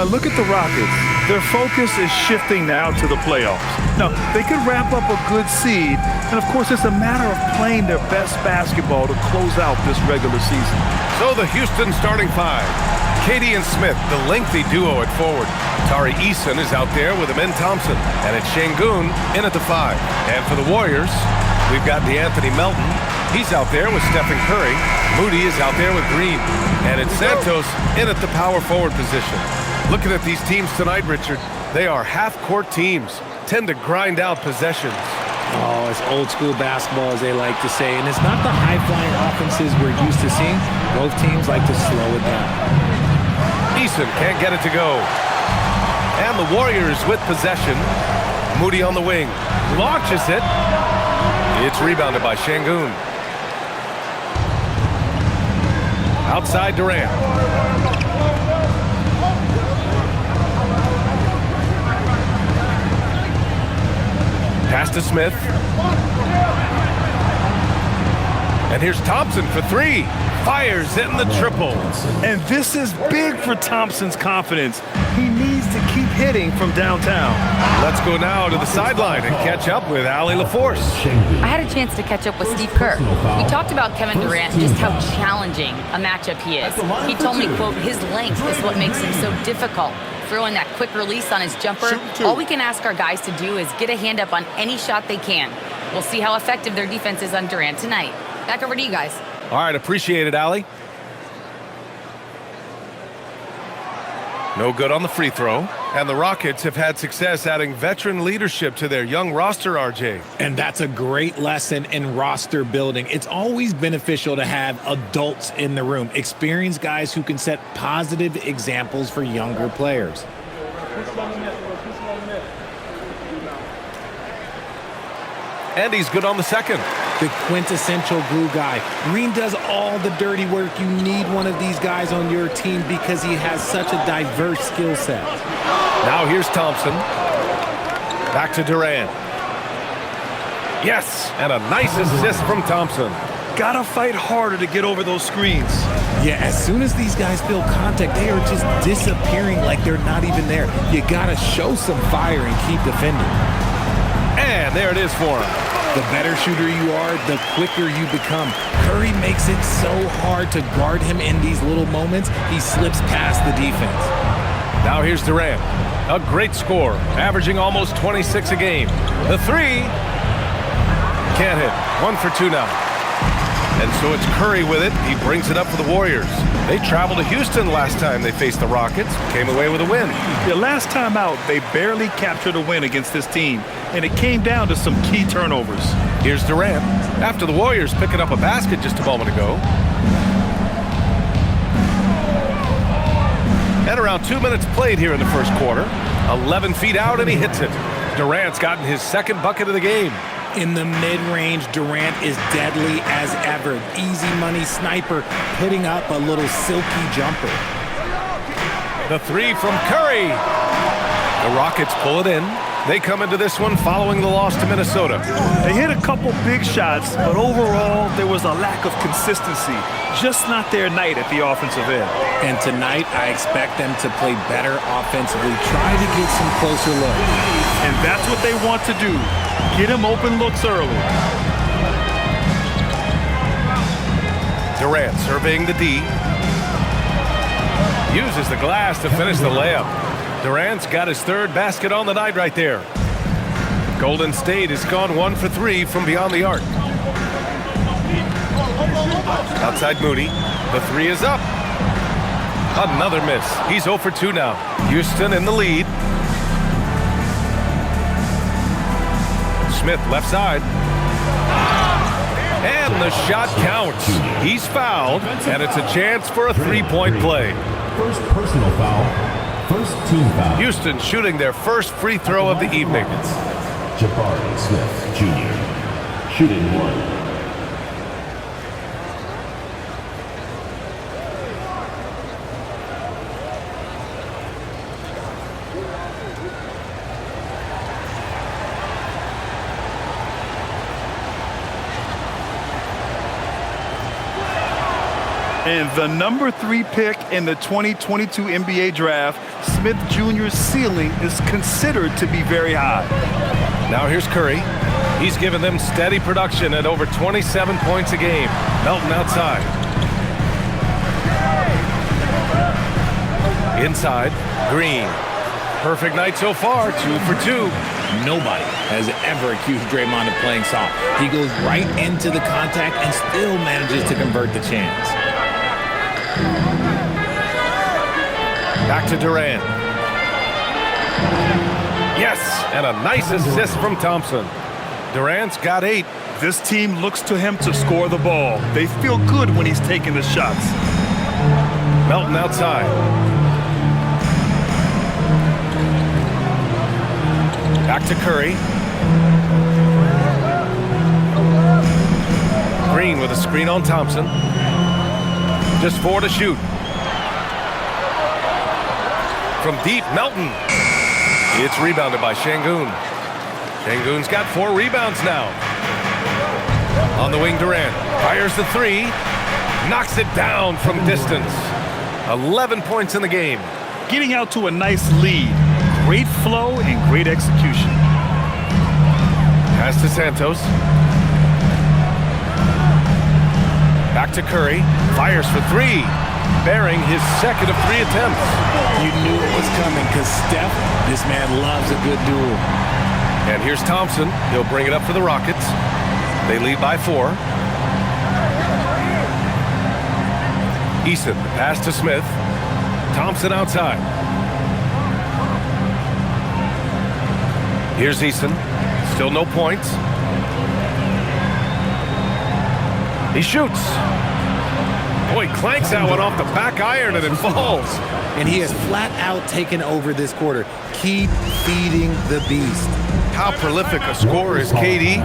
Now look at the Rockets. Their focus is shifting now to the playoffs. Now, they could wrap up a good seed, and of course it's a matter of playing their best basketball to close out this regular season. So the Houston starting five. Katie and Smith, the lengthy duo at forward. Tari Eason is out there with Amin Thompson. And it's Şengün in at the five. And for the Warriors, we've got DeAnthony Melton. He's out there with Stephen Curry. Moody is out there with Green. And it's Santos in at the power forward position. Looking at these teams tonight, Richard, they are half-court teams, tend to grind out possessions. Oh, it's old-school basketball, as they like to say. And it's not the high-flying offenses we're used to seeing. Both teams like to slow it down. Eason can't get it to go. And the Warriors with possession. Moody on the wing. Launches it. It's rebounded by Şengün. Outside Durant. Pass to Smith. And here's Thompson for three. Fires in the triple. And this is big for Thompson's confidence. He needs to keep hitting from downtown. Let's go now to the sideline and catch up with Allie LaForce. I had a chance to catch up with Steve Kerr. We talked about Kevin Durant, just how challenging a matchup he is. He told me, quote, his length is what makes him so difficult. Throwing that quick release on his jumper, all we can ask our guys to do is get a hand up on any shot they can. We'll see how effective their defense is on Durant tonight. Back over to you guys. All right, appreciate it, Allie. No good on the free throw. And the Rockets have had success adding veteran leadership to their young roster, RJ. And that's a great lesson in roster building. It's always beneficial to have adults in the room, experienced guys who can set positive examples for younger players. And he's good on the second. The quintessential glue guy. Green does all the dirty work. You need one of these guys on your team because he has such a diverse skill set. Now here's Thompson. Back to Durant. Yes, and a nice assist from Thompson. Gotta fight harder to get over those screens. Yeah, as soon as these guys feel contact, they are just disappearing like they're not even there. You gotta show some fire and keep defending. And there it is for him. The better shooter you are, the quicker you become. Curry makes it so hard to guard him in these little moments. He slips past the defense. Now here's Durant. A great score, averaging almost 26 a game. The three. Can't hit. 1 for 2 now. And so it's Curry with it. He brings it up for the Warriors. They traveled to Houston last time they faced the Rockets. Came away with a win. The last time out, they barely captured a win against this team, and it came down to some key turnovers. Here's Durant. After the Warriors picking up a basket just a moment ago. And around 2 minutes played here in the first quarter. 11 feet out, and he hits it. Durant's gotten his second bucket of the game. In the mid-range, Durant is deadly as ever. Easy money sniper, putting up a little silky jumper. The three from Curry. The Rockets pull it in. They come into this one following the loss to Minnesota. They hit a couple big shots, but overall, there was a lack of consistency. Just not their night at the offensive end. And tonight, I expect them to play better offensively. Try to get some closer looks. And that's what they want to do. Get him open looks early. Durant surveying the D. Uses the glass to finish the layup. Durant's got his third basket on the night right there. Golden State has gone 1 for 3 from beyond the arc. Outside Moody. The three is up. Another miss. He's 0 for 2 now. Houston in the lead. Smith left side. And the shot counts. He's fouled, and it's a chance for a three-point play. First personal foul. First team foul. Houston shooting their first free throw of the evening. Jabari Smith Jr. shooting 1. And the number 3 pick in the 2022 NBA draft, Smith Jr.'s ceiling is considered to be very high. Now here's Curry. He's given them steady production at over 27 points a game. Melton outside. Inside, Green. Perfect night so far, 2 for 2. Nobody has ever accused Draymond of playing soft. He goes right into the contact and still manages to convert the chance. Back to Durant. Yes, and a nice assist from Thompson. Durant's got 8. This team looks to him to score the ball. They feel good when he's taking the shots. Melton outside. Back to Curry. Green with a screen on Thompson. Just 4 to shoot. From deep, Melton. It's rebounded by Şengün. Şengün's got 4 rebounds now. On the wing, Durant fires the 3. Knocks it down from distance. 11 points in the game. Getting out to a nice lead. Great flow and great execution. Pass to Santos. Back to Curry. Fires for 3. Bearing his second of 3 attempts. You knew it was coming because Steph, this man loves a good duel. And here's Thompson. He'll bring it up for the Rockets. They lead by 4. Eason, pass to Smith. Thompson outside. Here's Eason. Still no points. He shoots. Boy, clanks that one off the back iron and it falls. And he has flat out taken over this quarter. Keep feeding the beast. How prolific a scorer is KD?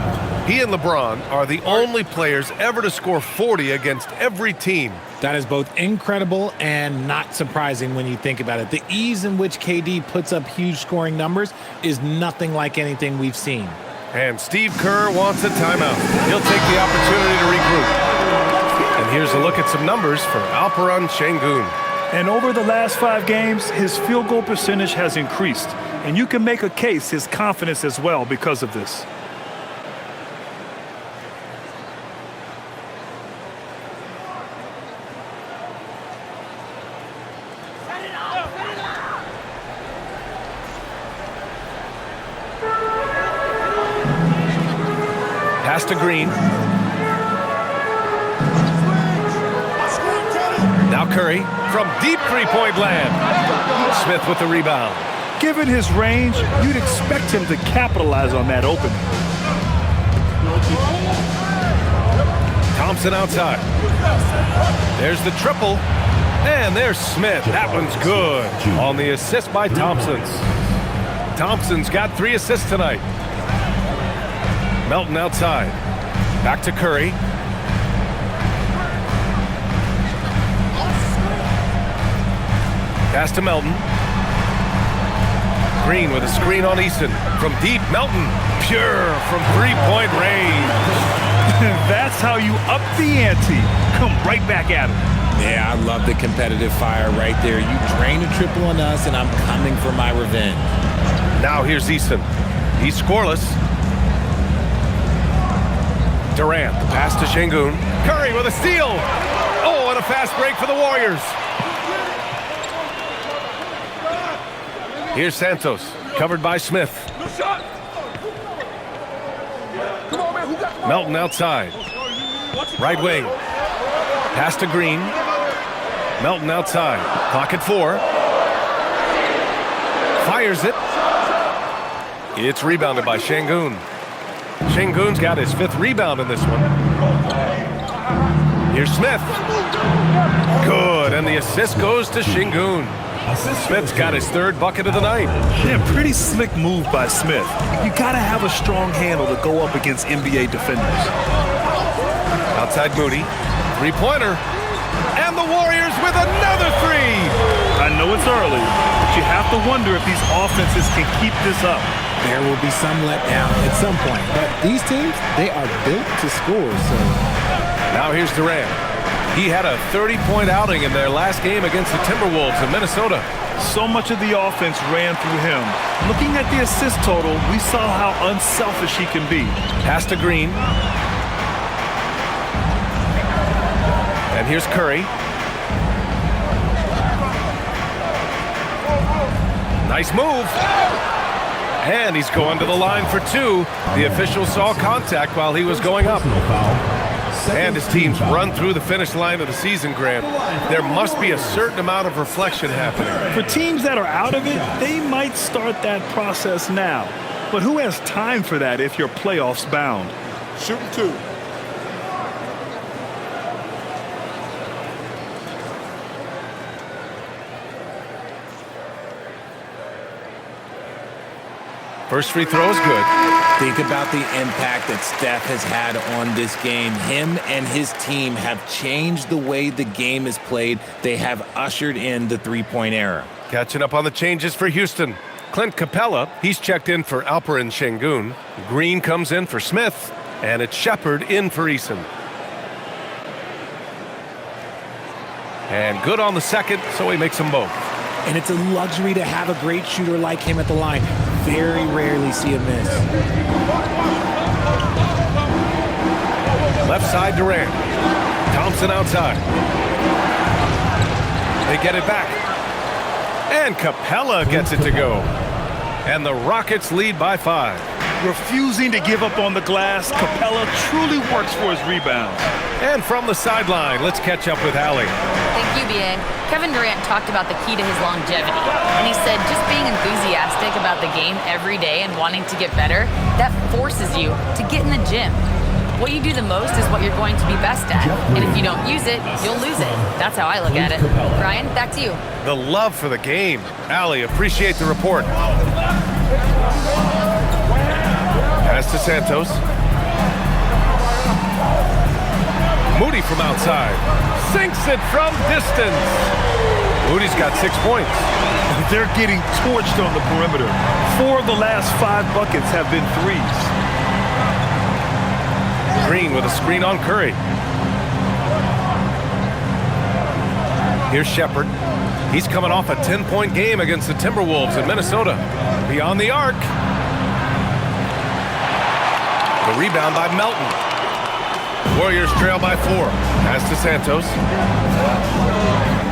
He and LeBron are the only players ever to score 40 against every team. That is both incredible and not surprising when you think about it. The ease in which KD puts up huge scoring numbers is nothing like anything we've seen. And Steve Kerr wants a timeout. He'll take the opportunity to regroup. And here's a look at some numbers for Alperen Şengün. And over the last 5 games, his field goal percentage has increased. And you can make a case his confidence as well because of this. Pass to Green. Now Curry from deep three-point land. Smith with the rebound. Given his range, you'd expect him to capitalize on that opening. Thompson outside. There's the triple. And there's Smith. That one's good. On the assist by Thompson. Thompson's got 3 assists tonight. Melton outside. Back to Curry. Pass to Melton. Green with a screen on Eason. From deep, Melton. Pure from three-point range. That's how you up the ante. Come right back at him. Yeah, I love the competitive fire right there. You drain a triple on us, and I'm coming for my revenge. Now here's Eason. He's scoreless. Durant, the pass to Şengün. Curry with a steal. Oh, and a fast break for the Warriors. Here's Santos, covered by Smith. Melton outside. Right wing. Pass to Green. Melton outside. Clock at 4. Fires it. It's rebounded by Şengün. Şengün's got his 5th rebound in this one. Here's Smith. Good, and the assist goes to Şengün. Smith's got his 3rd bucket of the night. Yeah, pretty slick move by Smith. You gotta have a strong handle to go up against NBA defenders. Outside Moody. 3-pointer. And the Warriors with another 3. I know it's early, but you have to wonder if these offenses can keep this up. There will be some letdown at some point, but these teams, they are built to score, so. Now here's Durant. He had a 30-point outing in their last game against the Timberwolves in Minnesota. So much of the offense ran through him. Looking at the assist total, we saw how unselfish he can be. Pass to Green. And here's Curry. Nice move. And he's going to the line for two. The official saw contact while he was going up. And his teams run through the finish line of the season, Grant. There must be a certain amount of reflection happening. For teams that are out of it, they might start that process now. But who has time for that if you're playoffs bound? Shooting two. First free throw is good. Think about the impact that Steph has had on this game. Him and his team have changed the way the game is played. They have ushered in the three-point era. Catching up on the changes for Houston. Clint Capella, he's checked in for Alperen Şengün. Green comes in for Smith, and it's Shepherd in for Eason. And good on the second, so he makes them both. And it's a luxury to have a great shooter like him at the line. Very rarely see a miss. Left side, Durant. Thompson outside. They get it back. And Capella gets it to go. And the Rockets lead by 5. Refusing to give up on the glass, Capella truly works for his rebounds. And from the sideline, let's catch up with Allie. Thank you, BA. Kevin Durant talked about the key to his longevity. And he said just being enthusiastic about the game every day and wanting to get better, that forces you to get in the gym. What you do the most is what you're going to be best at. And if you don't use it, you'll lose it. That's how I look at it. Ryan, back to you. The love for the game. Allie, appreciate the report. Pass to Santos. Moody from outside. Sinks it from distance. Moody's got 6 points. They're getting torched on the perimeter. 4 of the last 5 buckets have been threes. Green with a screen on Curry. Here's Shepherd. He's coming off a 10-point game against the Timberwolves in Minnesota. Beyond the arc. The rebound by Melton. Warriors trail by 4. Pass to Santos.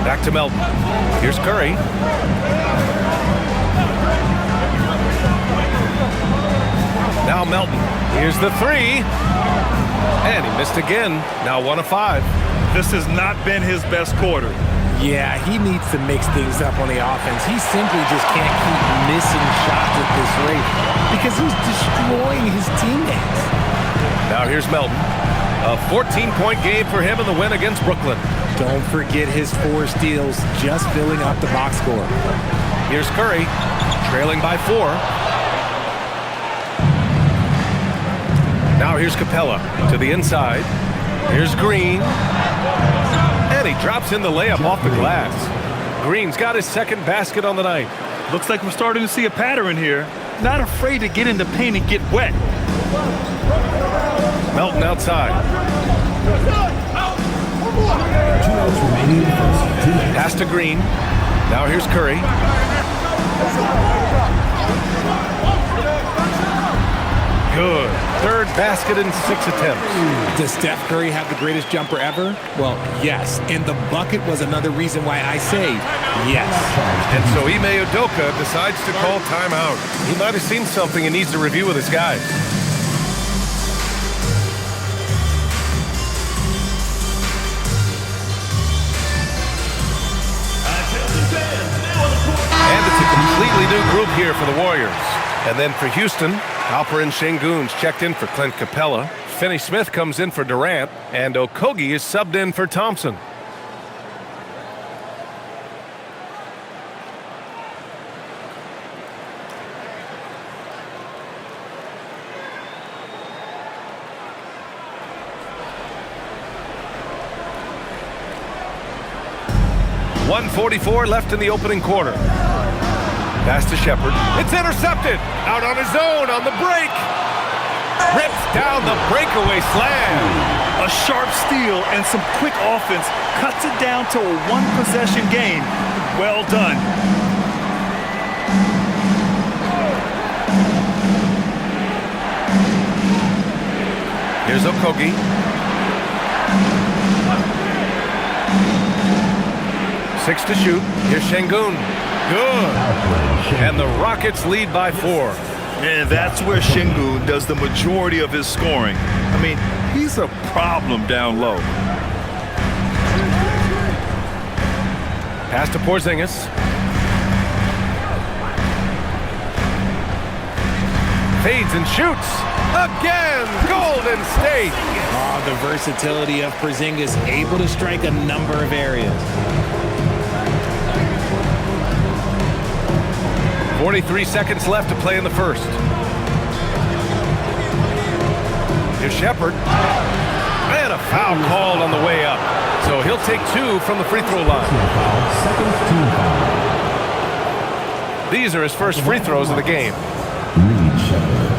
Back to Melton. Here's Curry. Now Melton. Here's the 3. And he missed again. Now 1 of 5. This has not been his best quarter. Yeah, he needs to mix things up on the offense. He simply just can't keep missing shots at this rate because he's destroying his teammates. Now here's Melton. A 14-point game for him in the win against Brooklyn. Don't forget his 4 steals, just filling up the box score. Here's Curry, trailing by 4. Now here's Capella to the inside. Here's Green. And he drops in the layup off the glass. Green's got his second basket on the night. Looks like we're starting to see a pattern here. Not afraid to get in the paint and get wet. Melton outside. Pass to Green. Now here's Curry. Good. Third basket in 6 attempts. Does Steph Curry have the greatest jumper ever? Well, yes. And the bucket was another reason why I say yes. And so Ime Udoka decides to call timeout. He might have seen something and needs to review with his guys. And it's a completely new group here for the Warriors. And then for Houston, Alperen Şengün's checked in for Clint Capella. Finney Smith comes in for Durant. And Okogie is subbed in for Thompson. .144 left in the opening quarter. Pass to Shepherd. It's intercepted. Out on his own on the break. Ripped down the breakaway slam. A sharp steal and some quick offense cuts it down to a one-possession game. Well done. Here's Okogie. Six to shoot. Here's Şengün. Good. And the Rockets lead by 4. And that's where Şengün does the majority of his scoring. I mean, he's a problem down low. Pass to Porzingis. Fades and shoots. Again, Golden State. Oh, the versatility of Porzingis, able to strike a number of areas. 43 seconds left to play in the first. Here's Shepherd. And a foul called on the way up. So he'll take 2 from the free throw line. These are his first free throws of the game. Reed Shepherd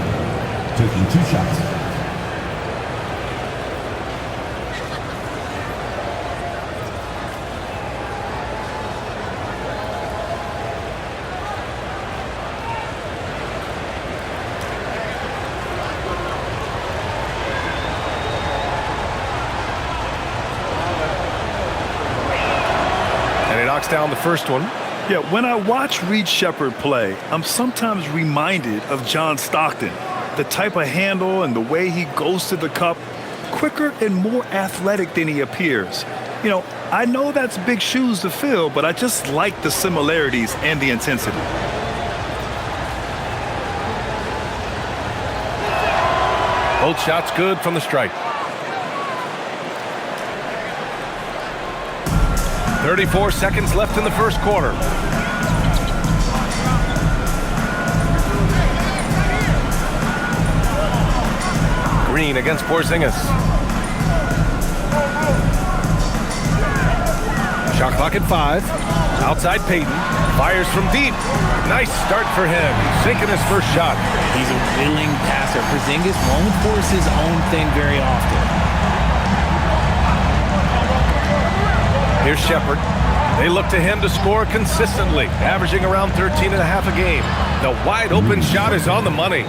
taking 2 shots. And he knocks down the first one. Yeah, when I watch Reed Shepherd play, I'm sometimes reminded of John Stockton. The type of handle and the way he goes to the cup, quicker and more athletic than he appears. You know, I know that's big shoes to fill, but I just like the similarities and the intensity. Both shots good from the stripe. 34 seconds left in the first quarter. Green against Porzingis. Shot clock at 5. Outside Payton. Fires from deep. Nice start for him. Sinking his first shot. He's a willing passer. Porzingis won't force his own thing very often. Here's Shepherd. They look to him to score consistently, averaging around 13.5 a game. The wide open shot is on the money.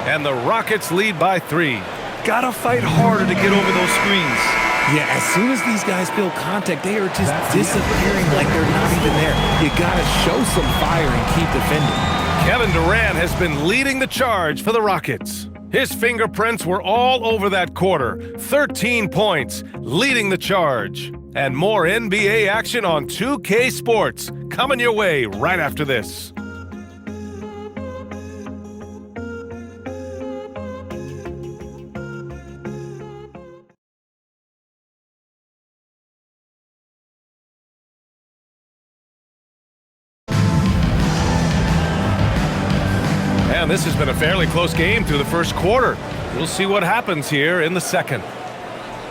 And the Rockets lead by 3. Gotta fight harder to get over those screens. Yeah, as soon as these guys feel contact, they are just disappearing like they're not even there. You gotta show some fire and keep defending. Kevin Durant has been leading the charge for the Rockets. His fingerprints were all over that quarter. 13 points, leading the charge. And more NBA action on 2K Sports coming your way right after this. And this has been a fairly close game through the first quarter. We'll see what happens here in the second.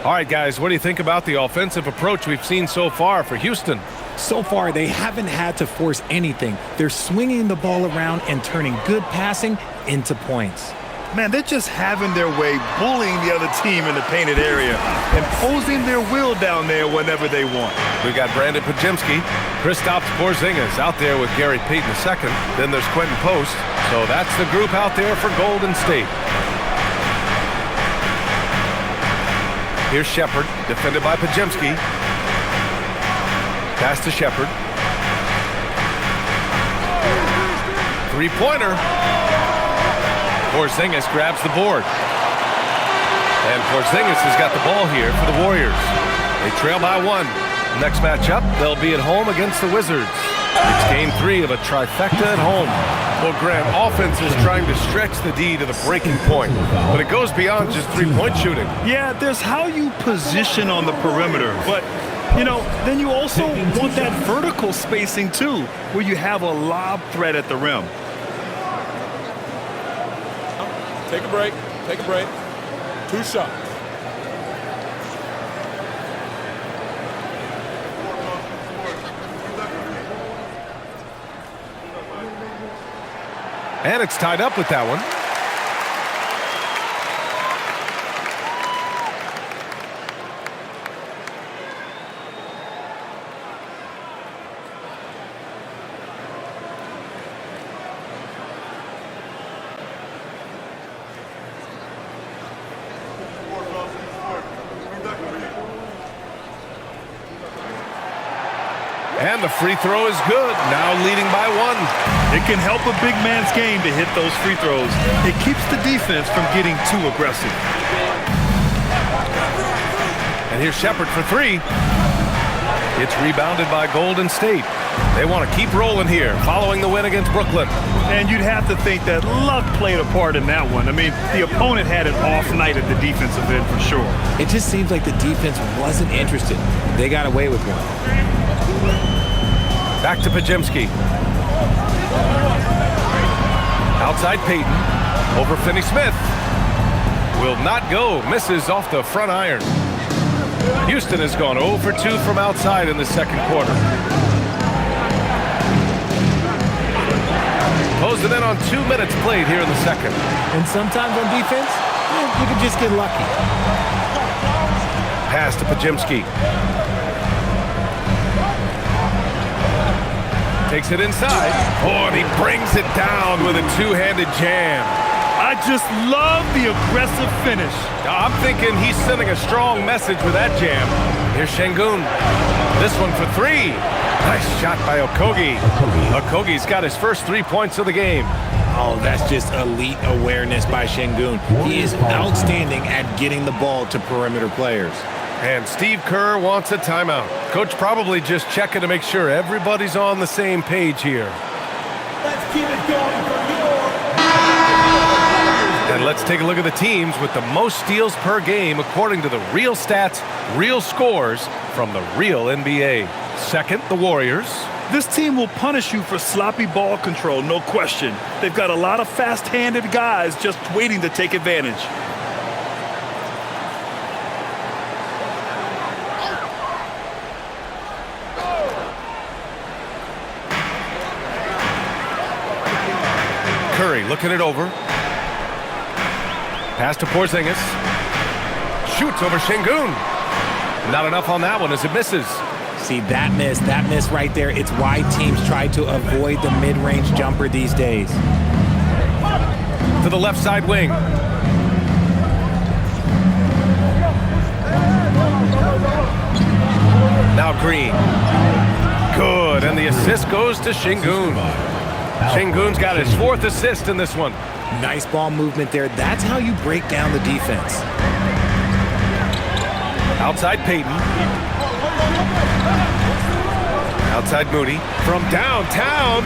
All right, guys, what do you think about the offensive approach we've seen so far for Houston? So far, they haven't had to force anything. They're swinging the ball around and turning good passing into points. Man, they're just having their way, bullying the other team in the painted area, imposing their will down there whenever they want. We got Brandon Podziemski, Kristaps Porzingis out there with Gary Payton II. Then there's Quentin Post. So that's the group out there for Golden State. Here's Shepherd, defended by Podziemski. Pass to Shepherd. Three-pointer. Porzingis grabs the board. And Porzingis has got the ball here for the Warriors. They trail by 1. Next matchup, they'll be at home against the Wizards. It's game 3 of a trifecta at home. Well, Grant, offense is trying to stretch the D to the breaking point, but it goes beyond just three-point shooting. Yeah, there's how you position on the perimeter, but, you know, then you also want that vertical spacing, too, where you have a lob threat at the rim. Take a break. Take a break. 2 shots. And it's tied up with that one. And the free throw is good. Now leading by 1. It can help a big man's game to hit those free throws. It keeps the defense from getting too aggressive. And here's Shepherd for 3. It's rebounded by Golden State. They want to keep rolling here following the win against Brooklyn. And you'd have to think that luck played a part in that one. I mean, the opponent had an off night at the defensive end for sure. It just seems like the defense wasn't interested. They got away with one. Back to Pajemski. Outside Payton. Over Finney-Smith. Will not go. Misses off the front iron. Houston has gone 0 for 2 from outside in the second quarter. Closing in on 2 minutes played here in the second. And sometimes on defense, you can just get lucky. Pass to Pajemski. Takes it inside. Oh, and he brings it down with a two-handed jam. I just love the aggressive finish. I'm thinking he's sending a strong message with that jam. Here's Şengün. This one for 3. Nice shot by Okogie. Okogie's got his first 3 points of the game. Oh, that's just elite awareness by Şengün. He is outstanding at getting the ball to perimeter players. And Steve Kerr wants a timeout. Coach probably just checking to make sure everybody's on the same page here. Let's keep it going for And let's take a look at the teams with the most steals per game according to the real stats, real scores from the real NBA. Second, the Warriors. This team will punish you for sloppy ball control, no question. They've got a lot of fast-handed guys just waiting to take advantage. Curry looking it over. Pass to Porzingis. Shoots over Şengün. Not enough on that one as it misses. See, that miss right there, it's why teams try to avoid the mid-range jumper these days. To the left side wing. Now Green. Good, and the assist goes to Şengün. Şengün's got his 4th assist in this one. Nice ball movement there. That's how you break down the defense. Outside Payton. Outside Moody. From downtown.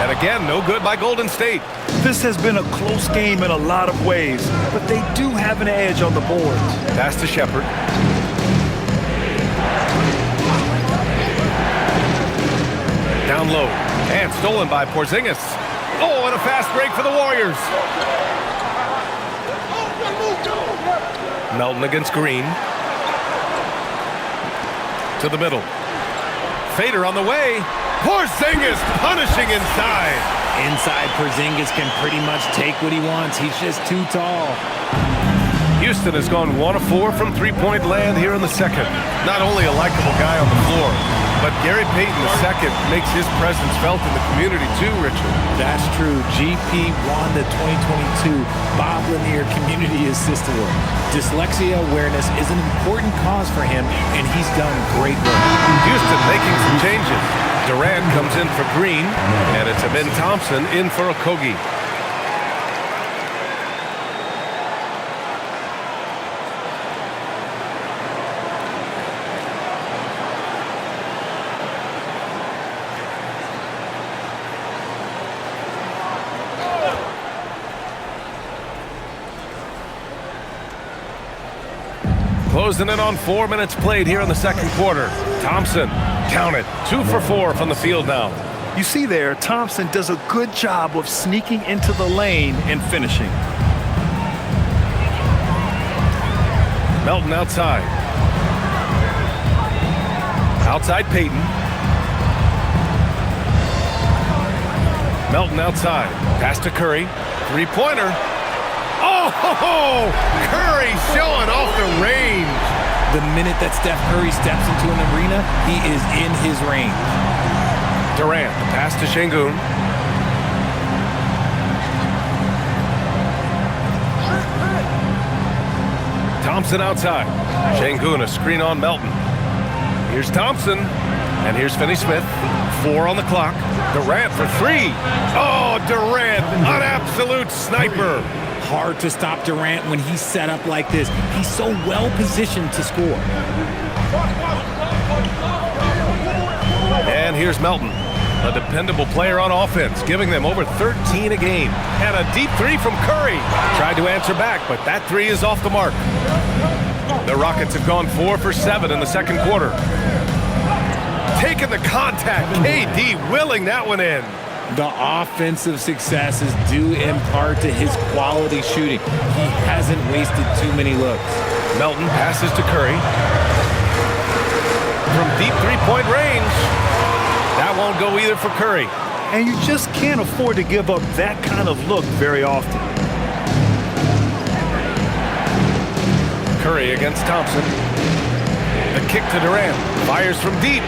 And again, no good by Golden State. This has been a close game in a lot of ways, but they do have an edge on the board. Pass to Shepherd. Down low. And stolen by Porzingis. Oh, and a fast break for the Warriors. Melton against Green. To the middle. Fader on the way. Porzingis punishing inside. Inside, Porzingis can pretty much take what he wants. He's just too tall. Houston has gone 1 of 4 from three-point land here in the second. Not only a likable guy on the floor, but Gary Payton II makes his presence felt in the community too, Richard. That's true. GP won the 2022 Bob Lanier Community Assist Award. Dyslexia awareness is an important cause for him, and he's done great work. Houston making some changes. Durant comes in for Green, and it's Amin Thompson in for Okogie. Closing in on 4 minutes played here in the second quarter. Thompson, count it, 2 for 4 from the field now. You see there, Thompson does a good job of sneaking into the lane and finishing. Melton outside. Outside Payton. Melton outside. Pass to Curry. Three-pointer. Oh, Curry showing off the range. The minute that Steph Curry steps into an arena, he is in his range. Durant, pass to Şengün. Thompson outside. Şengün, a screen on Melton. Here's Thompson. And here's Finney-Smith. 4 on the clock. Durant for 3. Oh, Durant, an absolute sniper. Hard to stop Durant when he's set up like this. He's so well positioned to score. And here's Melton, a dependable player on offense, giving them over 13 a game. And a deep 3 from Curry. Tried to answer back, but that 3 is off the mark. The Rockets have gone 4 for 7 in the second quarter. Taking the contact, KD willing that one in. The offensive success is due in part to his quality shooting. He hasn't wasted too many looks. Melton passes to Curry. From deep three-point range. That won't go either for Curry. And you just can't afford to give up that kind of look very often. Curry against Thompson. The kick to Durant. Fires from deep.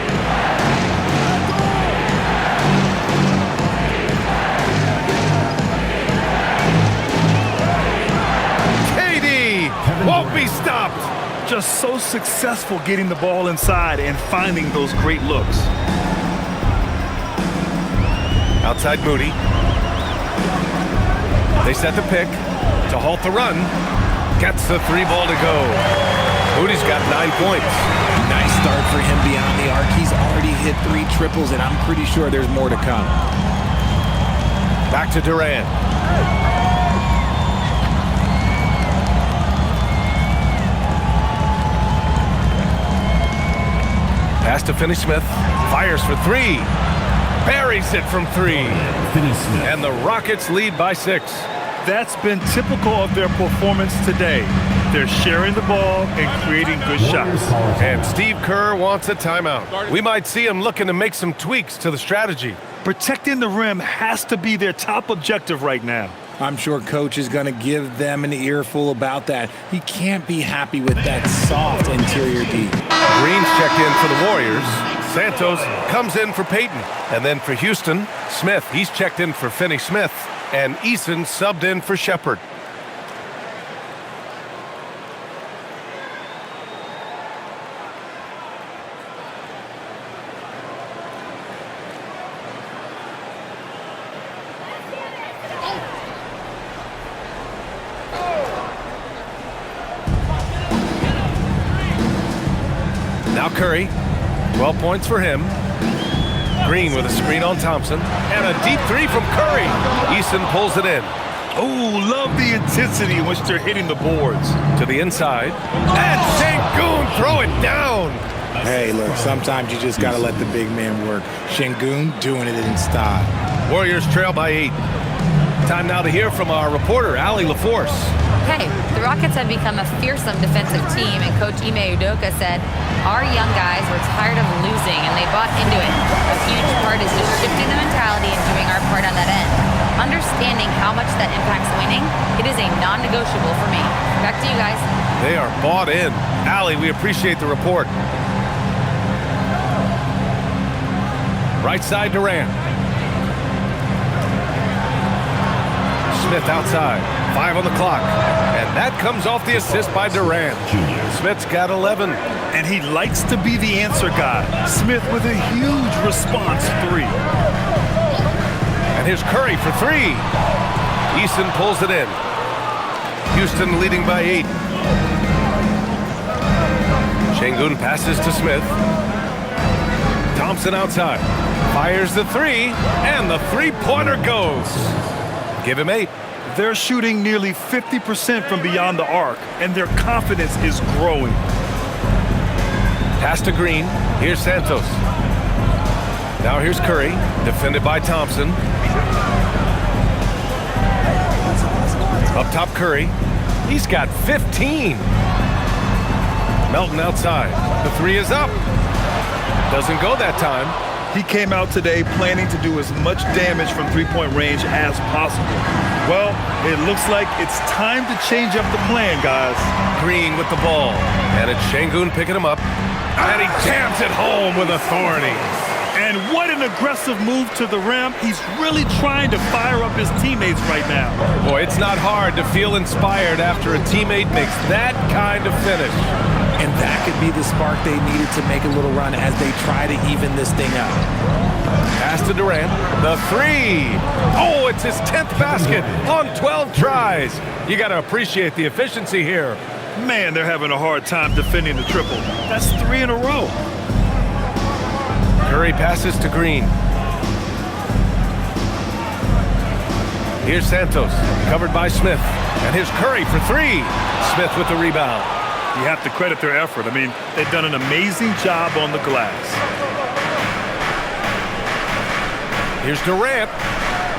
Won't be stopped. Just so successful getting the ball inside and finding those great looks. Outside Moody. They set the pick to halt the run. Gets the 3 ball to go. Moody's got 9 points. Nice start for him beyond the arc. He's already hit 3 triples, and I'm pretty sure there's more to come. Back to Durant. Pass to Finney-Smith. Fires for 3. Buries it from 3. And the Rockets lead by 6. That's been typical of their performance today. They're sharing the ball and creating good shots. And Steve Kerr wants a timeout. We might see him looking to make some tweaks to the strategy. Protecting the rim has to be their top objective right now. I'm sure coach is going to give them an earful about that. He can't be happy with that soft interior D. Green's checked in for the Warriors. Santos comes in for Payton. And then for Houston, Smith, he's checked in for Finney-Smith. And Eason subbed in for Shepard. Now Curry, 12 points for him. Green with a screen on Thompson. And a deep 3 from Curry. Eason pulls it in. Oh, love the intensity in which they're hitting the boards. To the inside. And Şengün throw it down. Hey, look, sometimes you just got to let the big man work. Şengün doing it in style. Warriors trail by 8. Time now to hear from our reporter, Allie LaForce. Hey, the Rockets have become a fearsome defensive team, and Coach Ime Udoka said, our young guys were tired of losing, and they bought into it. A huge part is just shifting the mentality and doing our part on that end. Understanding how much that impacts winning, it is a non-negotiable for me. Back to you guys. They are bought in. Allie, we appreciate the report. Right side, Durant. Smith outside. 5 on the clock. And that comes off the assist by Durant. Smith's got 11. And he likes to be the answer guy. Smith with a huge response 3. And here's Curry for 3. Eason pulls it in. Houston leading by 8. Şengün passes to Smith. Thompson outside. Fires the 3. And the 3-pointer goes. Give him 8. They're shooting nearly 50% from beyond the arc, and their confidence is growing. Pass to Green. Here's Santos. Now here's Curry, defended by Thompson. Up top, Curry. He's got 15. Melton outside. The 3 is up. Doesn't go that time. He came out today planning to do as much damage from three-point range as possible. Well, it looks like it's time to change up the plan, guys. Green with the ball. And it's Şengün picking him up. And he jams it home with authority. And And what an aggressive move to the rim. He's really trying to fire up his teammates right now. Boy, it's not hard to feel inspired after a teammate makes that kind of finish. And that could be the spark they needed to make a little run as they try to even this thing out. Pass to Durant. The three. Oh, it's his 10th basket on 12 tries. You got to appreciate the efficiency here. Man, they're having a hard time defending the triple. That's 3 in a row. Curry passes to Green. Here's Santos, covered by Smith. And here's Curry for 3. Smith with the rebound. You have to credit their effort. I mean, they've done an amazing job on the glass. Here's Durant.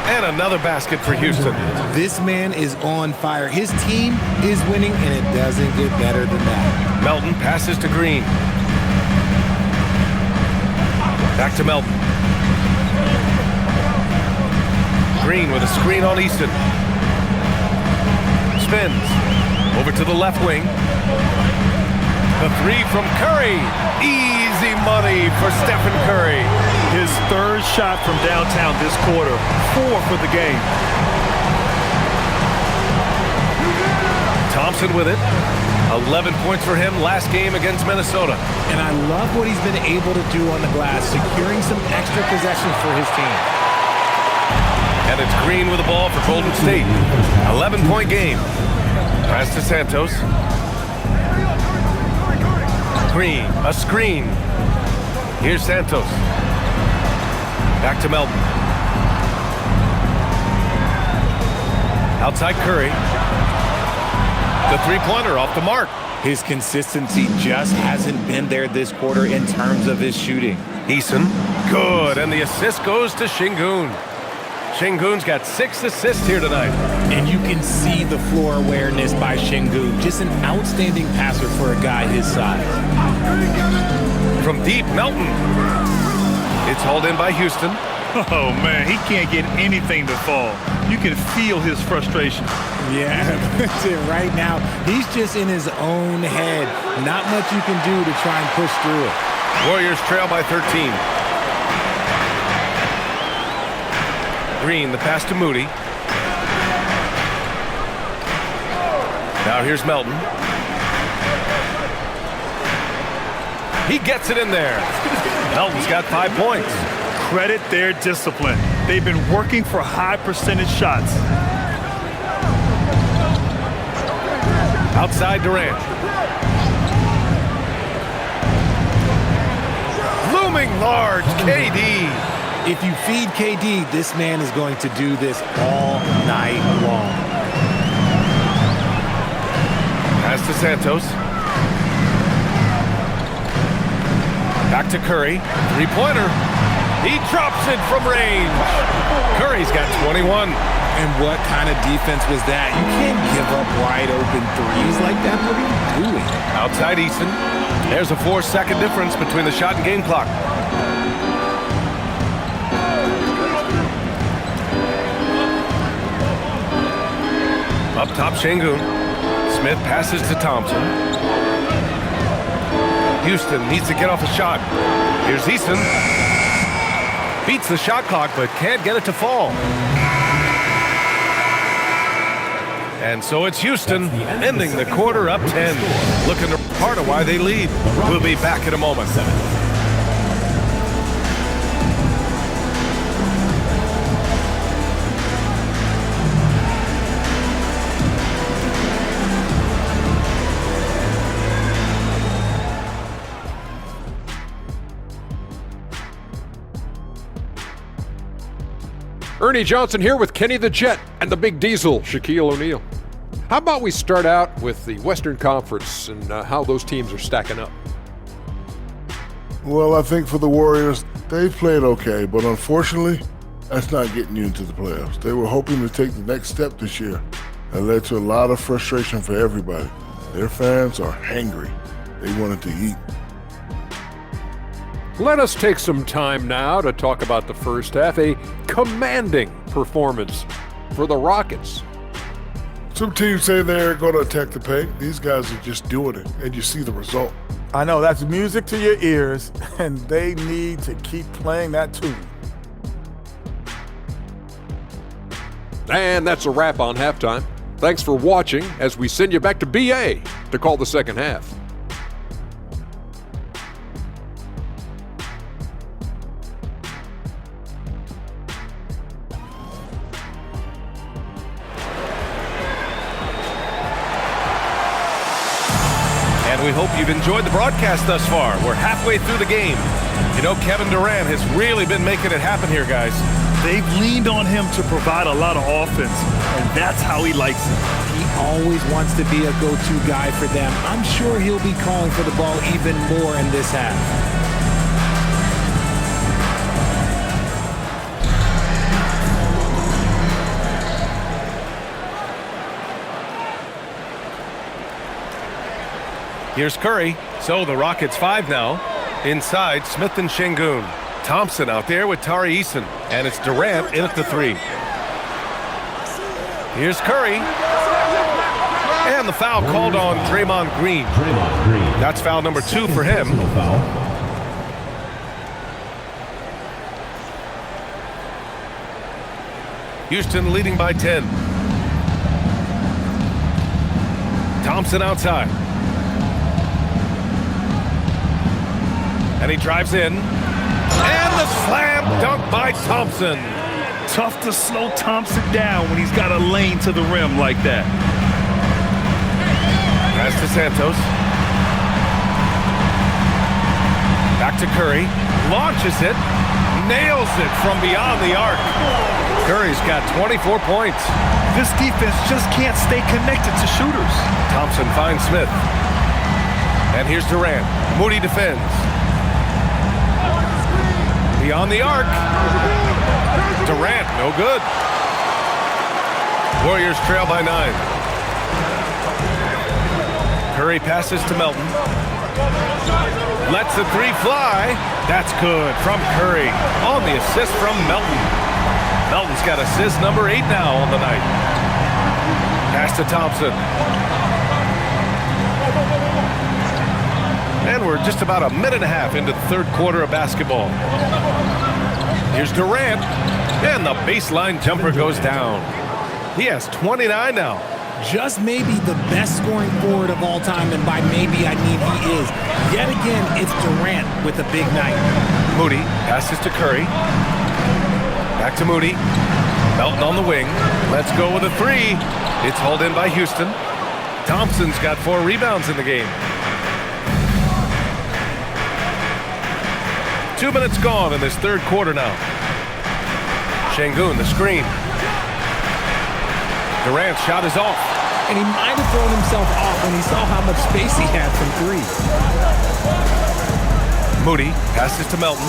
And another basket for Houston. This man is on fire. His team is winning, and it doesn't get better than that. Melton passes to Green. Back to Melton. Green with a screen on Easton. Spins. Over to the left wing. The three from Curry. Easy money for Stephen Curry. His third shot from downtown this quarter. 4 for the game. Thompson with it. 11 points for him last game against Minnesota. And I love what he's been able to do on the glass, securing some extra possessions for his team. And it's Green with the ball for Golden State. 11-point game. Pass to Santos. Green, a screen. Here's Santos. Back to Melton. Outside Curry. The three-pointer off the mark. His consistency just hasn't been there this quarter in terms of his shooting. Eason, good, and the assist goes to Şengün. Şengün's got 6 assists here tonight. And you can see the floor awareness by Şengün. Just an outstanding passer for a guy his size. From deep, Melton. It's hauled in by Houston. Oh, man, he can't get anything to fall. You can feel his frustration. Yeah, that's it. Right now, he's just in his own head. Not much you can do to try and push through it. Warriors trail by 13. Green, the pass to Moody. Now here's Melton. He gets it in there. Melton's got 5 points. Credit their discipline. They've been working for high percentage shots. Outside Durant. Looming large, KD. If you feed KD, this man is going to do this all night long. Pass to Santos. Back to Curry. Three-pointer. He drops it from range. Curry's got 21. And what kind of defense was that? You can't give up wide open threes like that. What are you doing? Outside Easton. There's a 4-second difference between the shot and game clock. Up top, Şengün. Smith passes to Thompson. Houston needs to get off a shot. Here's Easton. Beats the shot clock, but can't get it to fall. And so it's Houston ending the quarter up 10. Looking to part of why they lead. We'll be back in a moment. Ernie Johnson here with Kenny the Jet and the Big Diesel, Shaquille O'Neal. How about we start out with the Western Conference and how those teams are stacking up? Well, I think for the Warriors, they've played okay, but unfortunately, that's not getting you into the playoffs. They were hoping to take the next step this year. That led to a lot of frustration for everybody. Their fans are hangry. They wanted to eat. Let us take some time now to talk about the first half, a commanding performance for the Rockets. Some teams say they're going to attack the paint. These guys are just doing it, and you see the result. I know that's music to your ears, and they need to keep playing that tune. And that's a wrap on halftime. Thanks for watching as we send you back to BA to call the second half. And we hope you've enjoyed the broadcast thus far. We're halfway through the game. You know, Kevin Durant has really been making it happen here, guys. They've leaned on him to provide a lot of offense, and that's how he likes it. He always wants to be a go-to guy for them. I'm sure he'll be calling for the ball even more in this half. Here's Curry. So the Rockets 5 now. Inside, Smith and Şengün. Thompson out there with Tari Eason. And it's Durant in at the 3. Here's Curry. And the foul called on Draymond Green. That's foul number 2 for him. Houston leading by 10. Thompson outside. And he drives in. And the slam dunk by Thompson. Tough to slow Thompson down when he's got a lane to the rim like that. Pass to Santos. Back to Curry. Launches it. Nails it from beyond the arc. Curry's got 24 points. This defense just can't stay connected to shooters. Thompson finds Smith. And here's Durant. Moody defends. Beyond the arc. Durant, no good. Warriors trail by 9. Curry passes to Melton. Lets the 3 fly. That's good from Curry on the assist from Melton. Melton's got assist number 8 now on the night. Pass to Thompson. And we're just about a minute and a half into the third quarter of basketball. Here's Durant. And the baseline jumper goes down. He has 29 now. Just maybe the best scoring forward of all time, and by maybe I mean he is. Yet again, it's Durant with a big night. Moody passes to Curry. Back to Moody. Melton on the wing. Let's go with a 3. It's hauled in by Houston. Thompson's got 4 rebounds in the game. 2 minutes gone in this third quarter now. Şengün, the screen. Durant's shot is off. And he might have thrown himself off when he saw how much space he had from 3. Moody passes to Melton.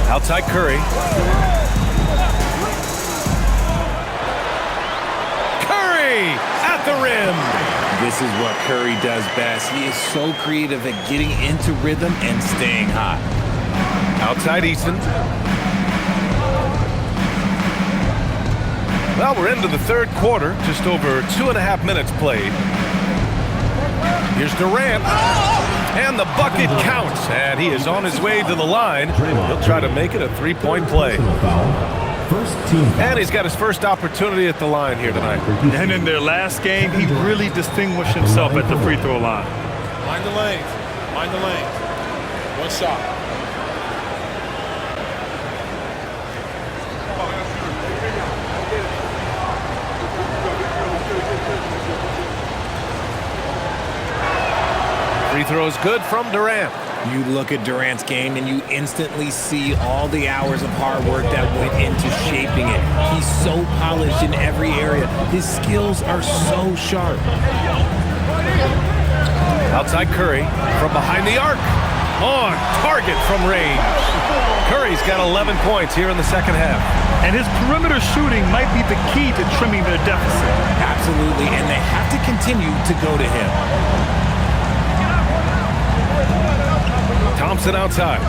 Outside Curry. Curry at the rim. This is what Curry does best. He is so creative at getting into rhythm and staying hot. Outside Eason. Well, we're into the third quarter. Just over 2.5 minutes played. Here's Durant. And the bucket counts. And he is on his way to the line. He'll try to make it a 3-point play. And he's got his first opportunity at the line here tonight. And in their last game, he really distinguished himself at the free throw line. Mind the lanes. Mind the lanes. One shot. Free throw is good from Durant. You look at Durant's game and you instantly see all the hours of hard work that went into shaping it. He's so polished in every area. His skills are so sharp. Outside Curry from behind the arc. On target from range. Curry's got 11 points here in the second half. And his perimeter shooting might be the key to trimming their deficit. Absolutely, and they have to continue to go to him. Thompson outside.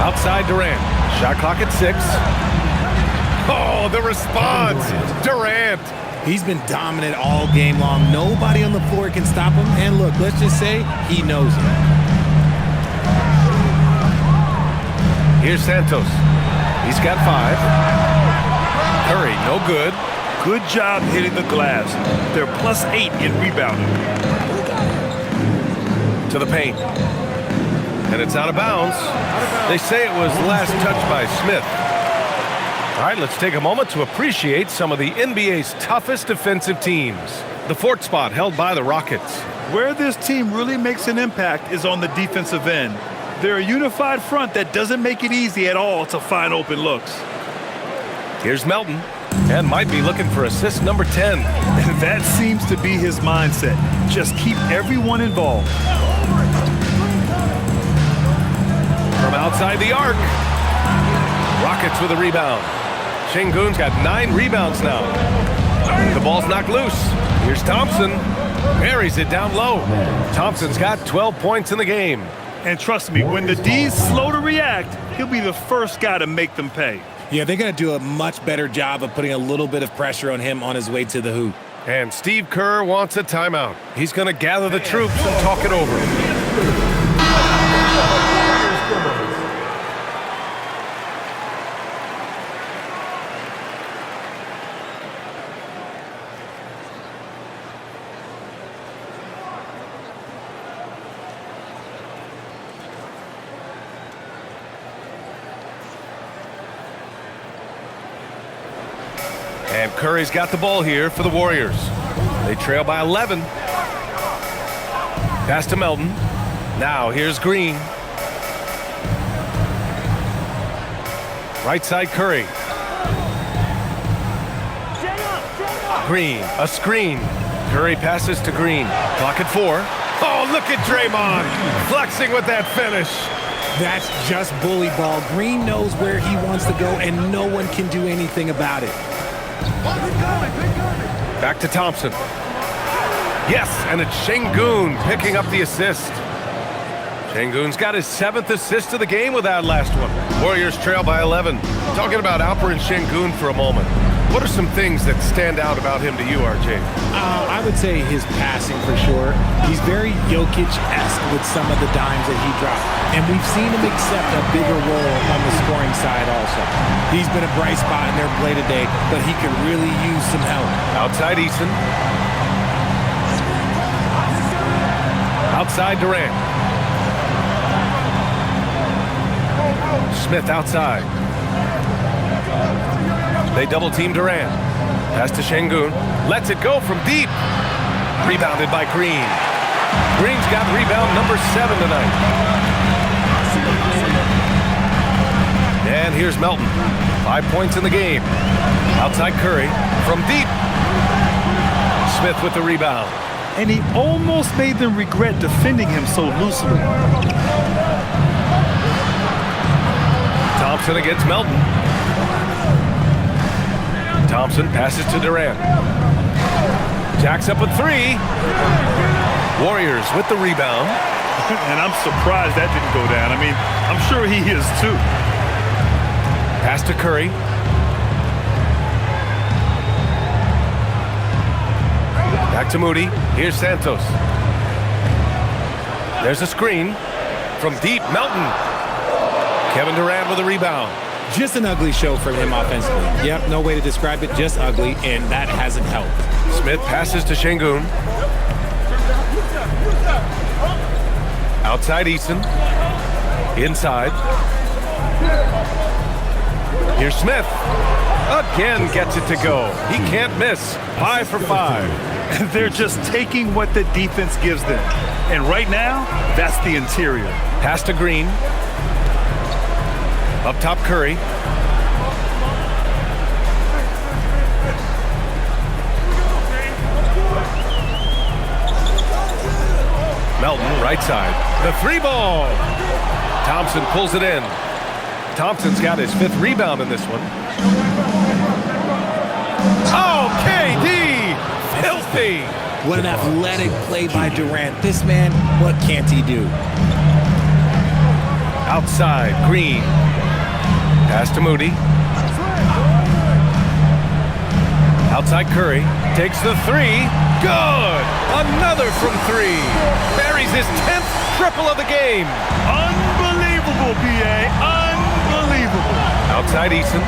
Outside Durant. Shot clock at 6. Oh, the response. Durant. He's been dominant all game long. Nobody on the floor can stop him. And look, let's just say he knows it. Here's Santos. He's got 5. Curry, no good. Good job hitting the glass. They're +8 in rebounding. To the paint. And it's out of bounds. They say it was last touched by Smith. All right, let's take a moment to appreciate some of the NBA's toughest defensive teams. The 4th spot held by the Rockets. Where this team really makes an impact is on the defensive end. They're a unified front that doesn't make it easy at all to find open looks. Here's Melton, and might be looking for assist number 10. And that seems to be his mindset. Just keep everyone involved. From outside the arc. Rockets with a rebound. Şengün's got 9 rebounds now. The ball's knocked loose. Here's Thompson. Buries it down low. Thompson's got 12 points in the game. And trust me, when the D's slow to react, he'll be the first guy to make them pay. Yeah, they're going to do a much better job of putting a little bit of pressure on him on his way to the hoop. And Steve Kerr wants a timeout. He's going to gather the troops and talk it over. And Curry's got the ball here for the Warriors. They trail by 11. Pass to Melton. Now here's Green. Right side Curry. Green, a screen. Curry passes to Green. Clock at 4. Oh, look at Draymond flexing with that finish. That's just bully ball. Green knows where he wants to go, and no one can do anything about it. Back to Thompson. Yes, and it's Şengün picking up the assist. Şengün's got his 7th assist of the game with that last one. Warriors trail by 11. Talking about Alperen Şengün for a moment. What are some things that stand out about him to you, RJ? I would say his passing for sure. He's very Jokic-esque with some of the dimes that he dropped. And we've seen him accept a bigger role on the scoring side also. He's been a bright spot in their play today, but he could really use some help. Outside Eason. Outside Durant. Smith outside. They double team Durant. Pass to Şengün. Lets it go from deep. Rebounded by Green. Green's got rebound number 7 tonight. And here's Melton. 5 points in the game. Outside Curry. From deep. Smith with the rebound. And he almost made them regret defending him so loosely. Thompson against Melton. Thompson passes to Durant. Jacks up a 3. Warriors with the rebound. And I'm surprised that didn't go down. I mean, I'm sure he is too. Pass to Curry. Back to Moody. Here's Santos. There's a screen. From deep, Melton. Kevin Durant with a rebound. Just an ugly show from him offensively. Yep, no way to describe it, just ugly, and that hasn't helped. Smith passes to Şengün. Outside Eason. Inside. Here's Smith. Again gets it to go. He can't miss. 5 for 5. They're just taking what the defense gives them. And right now, that's the interior. Pass to Green. Up top, Curry. Melton, right side. The 3 ball. Thompson pulls it in. Thompson's got his 5th rebound in this one. Oh, KD! Filthy! What an athletic play by Durant. This man, what can't he do? Outside, Green. Pass to Moody. Outside Curry, takes the three, good! Another from three, buries his 10th triple of the game. Unbelievable, PA, unbelievable. Outside Eason.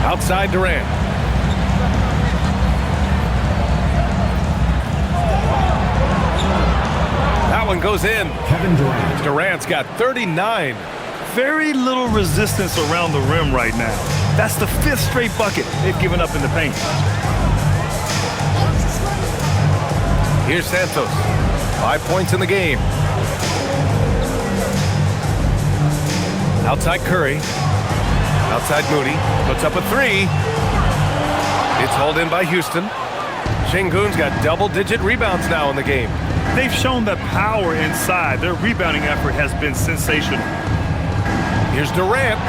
Outside Durant. That one goes in. Kevin Durant. Durant's got 39. Very little resistance around the rim right now. That's the 5th straight bucket they've given up in the paint. Here's Santos. 5 points in the game. Outside Curry. Outside Moody. Puts up a three. It's hauled in by Houston. Şengün's got double-digit rebounds now in the game. They've shown that power inside. Their rebounding effort has been sensational. Here's Durant.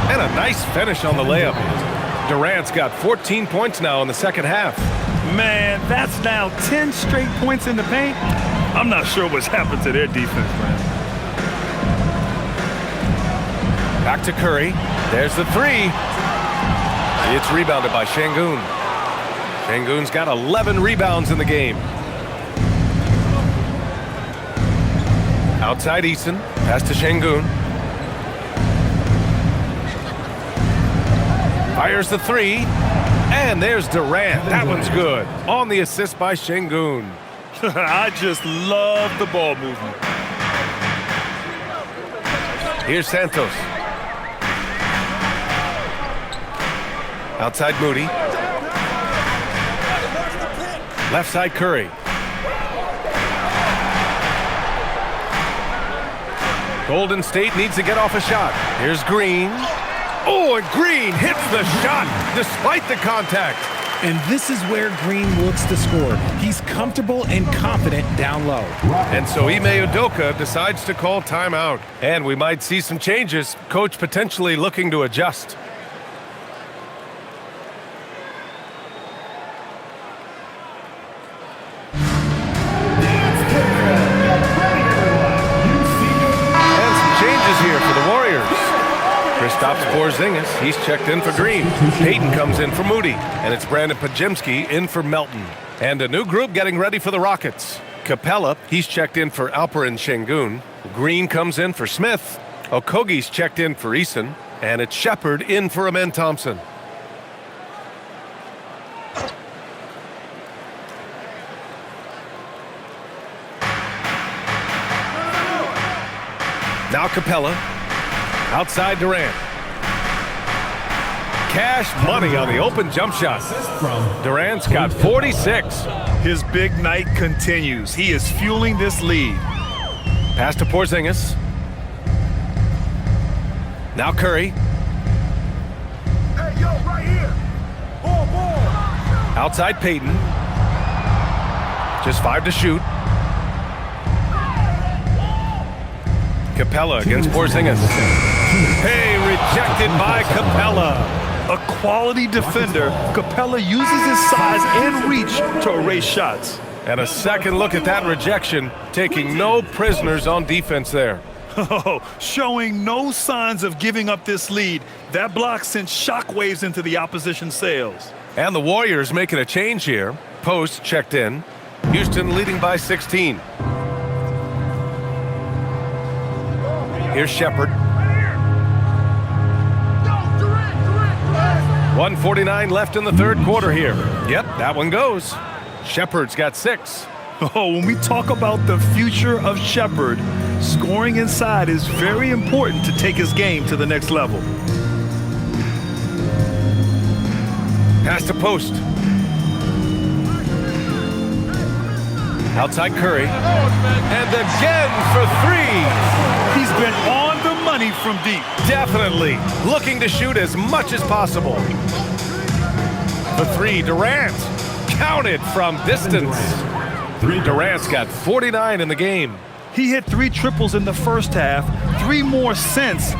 And a nice finish on the layup. Durant's got 14 points now in the second half. Man, that's now 10 straight points in the paint. I'm not sure what's happened to their defense, man. Back to Curry. There's the three. It's rebounded by Şengün. Şengün's got 11 rebounds in the game. Outside Eason. Pass to Şengün. Fires the three. And there's Durant. That one's good. On the assist by Şengün. I just love the ball movement. Here's Santos. Outside Moody. Left side Curry. Golden State needs to get off a shot. Here's Green. Oh, and Green hits the shot despite the contact. And this is where Green looks to score. He's comfortable and confident down low. And so Ime Udoka decides to call timeout. And we might see some changes. Coach potentially looking to adjust. And some changes here for the Warriors. Kristaps Porzingis, he's checked in for Green. Payton comes in for Moody. And it's Brandon Podziemski in for Melton. And a new group getting ready for the Rockets. Capella, he's checked in for Alperen Şengün. Green comes in for Smith. Okogie's checked in for Eason. And it's Shepard in for Amen Thompson. Now Capella. Outside Durant. Cash money on the open jump shot. Durant's got 46. His big night continues. He is fueling this lead. Pass to Porzingis. Now Curry. Hey, yo, right here. Ball. Outside Payton. Just 5 to shoot. Capella against Porzingis. Hey, rejected by Capella. A quality defender, Capella uses his size and reach to erase shots. And a second look at that rejection, taking no prisoners on defense there. Oh, showing no signs of giving up this lead. That block sent shockwaves into the opposition sails. And the Warriors making a change here. Post checked in. Houston leading by 16. Here's Shepard. 1:49 left in the third quarter here. Yep, that one goes. Shepard's got 6. Oh, when we talk about the future of Shepard, scoring inside is very important to take his game to the next level. Pass to post. Outside Curry. And again for 3. He's been on the money from deep. Definitely looking to shoot as much as possible. For 3, Durant. Counted from distance. Durant's got 49 in the game. He hit 3 triples in the first half, 3 more since.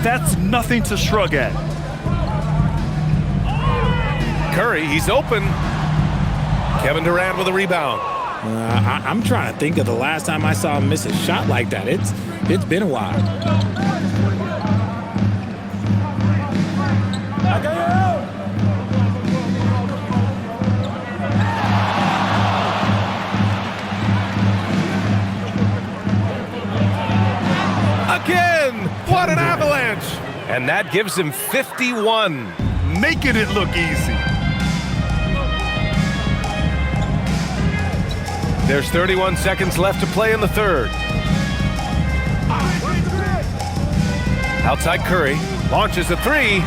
That's nothing to shrug at. Curry, he's open. Kevin Durant with a rebound. I'm trying to think of the last time I saw him miss a shot like that. It's been a while. avalanche. And that gives him 51. Making it look easy. There's 31 seconds left to play in the third. Outside Curry, launches a three.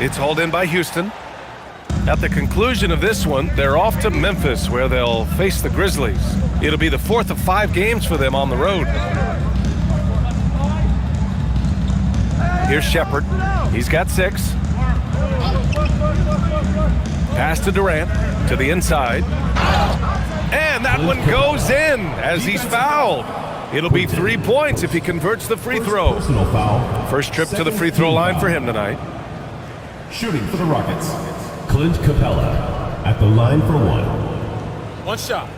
It's hauled in by Houston. At the conclusion of this one, they're off to Memphis, where they'll face the Grizzlies. It'll be the 4th of 5 games for them on the road. Here's Shepherd. He's got 6. Pass to Durant, to the inside. And that one goes in as he's fouled. It'll be 3 points if he converts the free throw. Personal foul. First trip to the free throw line for him tonight. Shooting for the Rockets, Clint Capella at the line for 1. One shot.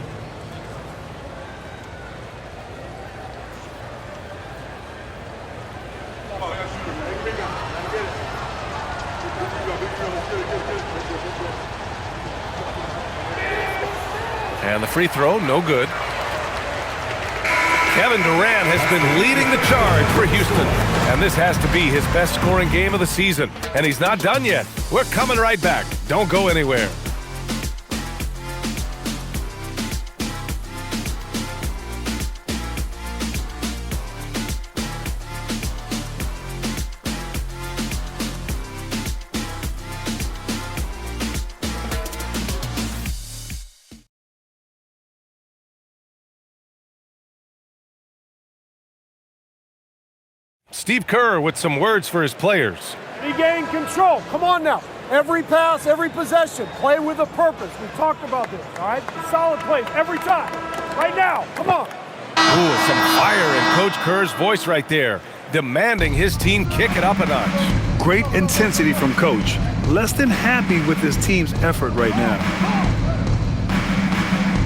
And the free throw, no good. Kevin Durant has been leading the charge for Houston, and this has to be his best scoring game of the season. And he's not done yet. We're coming right back. Don't go anywhere. Steve Kerr with some words for his players. Regain control. Come on now. Every pass, every possession. Play with a purpose. We talked about this, all right? Solid plays every time. Right now. Come on. Ooh, some fire in Coach Kerr's voice right there, demanding his team kick it up a notch. Great intensity from Coach. Less than happy with his team's effort right now.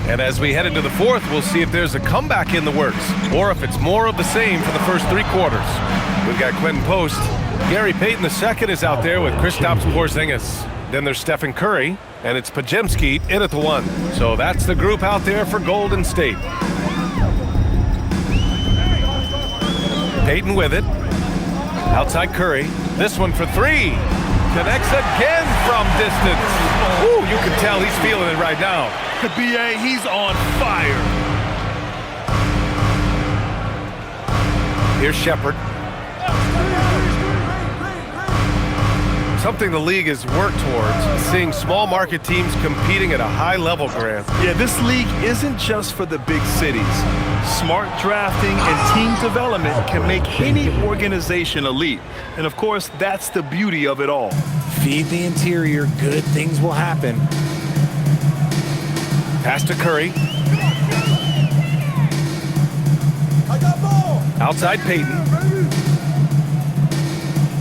And as we head into the fourth, we'll see if there's a comeback in the works or if it's more of the same for the first 3 quarters. We've got Quentin Post. Gary Payton II is out there with Kristaps Porzingis. Then there's Stephen Curry, and it's Podziemski in at the 1. So that's the group out there for Golden State. Payton with it. Outside Curry. This one for 3. Connects again from distance. Ooh, you can tell he's feeling it right now. The BA, he's on fire. Here's Shepherd. Something the league has worked towards, seeing small market teams competing at a high level, Grant. Yeah, this league isn't just for the big cities. Smart drafting and team development can make any organization elite. And of course, that's the beauty of it all. Feed the interior, good things will happen. Pass to Curry. Outside Payton.